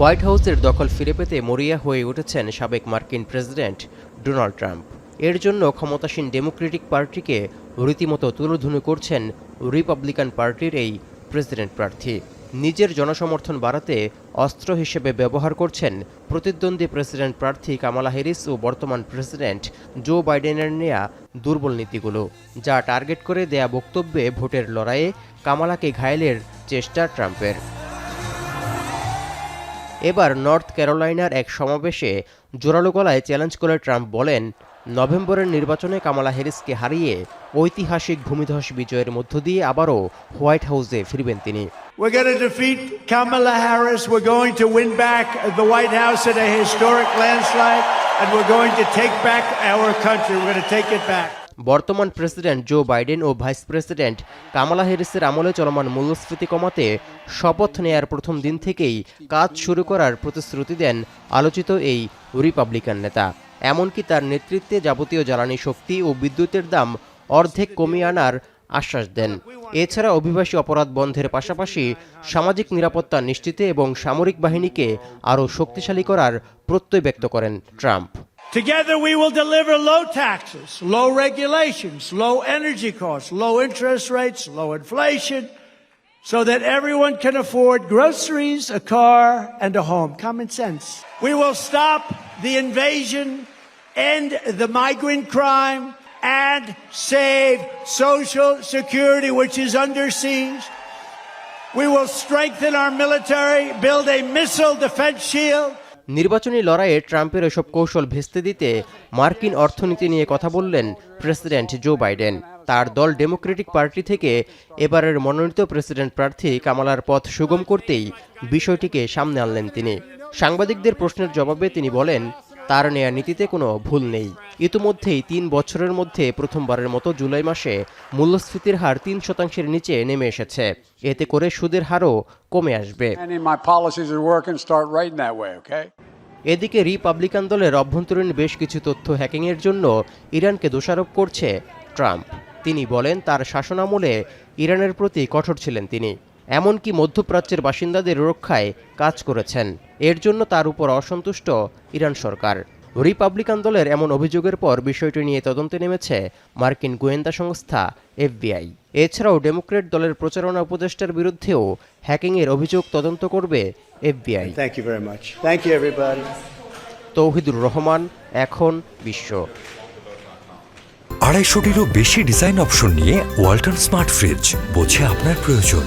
White হাউসের দখল ফিরে পেতে মরিয়া হয়ে উঠেছেন সাবেক মার্কিন প্রেসিডেন্ট ডোনাল্ড ট্রাম্প। এর জন্য ক্ষমতাসীন ডেমোক্রেটিক পার্টিকে রীতিমতো তুলোধুনো করছেন রিপাবলিকান পার্টির এই প্রেসিডেন্ট প্রার্থী। নিজের জনসমর্থন বাড়াতে অস্ত্র হিসেবে ব্যবহার করছেন প্রতিদ্বন্দ্বী প্রেসিডেন্ট প্রার্থী কামালা হ্যারিস ও বর্তমান প্রেসিডেন্ট জো বাইডেনের নেয়া দুর্বল নীতিগুলো, যা টার্গেট করে দেয়া বক্তব্যে ভোটের লড়াইয়ে কামালাকে ঘায়েলের চেষ্টা ট্রাম্পের। এবার নর্থ ক্যারোলাইনার এক সমাবেশে জোরালো গলায় চ্যালেঞ্জ করে ট্রাম্প বলেন, নভেম্বরের নির্বাচনে কামালা হ্যারিসকে হারিয়ে ঐতিহাসিক ভূমিধস বিজয়ের মধ্য দিয়ে আবারও হোয়াইট হাউসে ফিরবেন তিনি। We're going to defeat Kamala Harris. We're going to win back the White House in a historic landslide, and we're going to take back our country. We're going to take it back. বর্তমান president Joe Biden ও vice president Kamala হ্যারিসের আমলে চলমান মূল্যস্ফীতি কমাতে শপথ নেয়ার প্রথম দিন থেকেই কাজ শুরু করার প্রতিশ্রুতি দেন আলোচিত এই রিপাবলিকান নেতা। এমনকি তার নেতৃত্বে যাবতীয় জ্বালানি শক্তি ও বিদ্যুতের দাম অর্ধেক কমিয়ে আনার আশ্বাস দেন। এছাড়া অভিবাসী অপরাধ বন্ধের পাশাপাশি সামাজিক নিরাপত্তা নিশ্চিতে এবং সামরিক বাহিনীকে আরও শক্তিশালী করার প্রত্যয় ব্যক্ত করেন Trump. Together we will deliver low taxes, low regulations, low energy costs, low interest rates, low inflation, so that everyone can afford groceries, a car, and a home. Common sense. We will stop the invasion, end the migrant crime, and save Social Security, which is under siege. We will strengthen our military, build a missile defense shield. নির্বাচনী লড়াইয়ে ট্রাম্পের এসব কৌশল ভেস্তে দিতে মার্কিন অর্থনীতি নিয়ে কথা বললেন প্রেসিডেন্ট জো বাইডেন। তার দল ডেমোক্রেটিক পার্টি থেকে এবারের মনোনীত প্রেসিডেন্ট প্রার্থী কামালার পথ সুগম করতেই বিষয়টিকে সামনে আনলেন তিনি। সাংবাদিকদের প্রশ্নের জবাবে তিনি বলেন, তার নেয়া নীতিতে কোনো ভুল নেই। ইতিমধ্যেই 3 বছরের মধ্যে প্রথমবারের মতো জুলাই মাসে মূল্যস্ফীতির হার 3% নিচে নেমে এসেছে। এতে করে সুদের হারও কমে আসবে। এদিকে রিপাবলিকান দলের অভ্যন্তরীণ বেশ কিছু তথ্য হ্যাকিংয়ের জন্য ইরানকে দোষারোপ করছে ট্রাম্প। তিনি বলেন, তার শাসনামলে ইরানের প্রতি কঠোর ছিলেন তিনি, এমনকি মধ্যপ্রাচ্যের বাসিন্দাদের রক্ষায় কাজ করেছেন। এর জন্য তার উপর অসন্তুষ্ট ইরান সরকার। রিপাবলিকান দলের এমন অভিযোগের পর বিষয়টি নিয়ে তদন্তে নেমেছে মার্কিন গোয়েন্দা সংস্থা FBI। এছাড়াও ডেমোক্রেট দলের প্রচারণা উপদেষ্টার বিরুদ্ধেও হ্যাকিংয়ের অভিযোগ তদন্ত করবে FBI। তৌহিদুর রহমান, এখন বিশ্ব। 250-টিরও বেশি ডিজাইন অপশন নিয়ে ওয়ালটন স্মার্ট ফ্রিজ, বোঝে আপনার প্রয়োজন।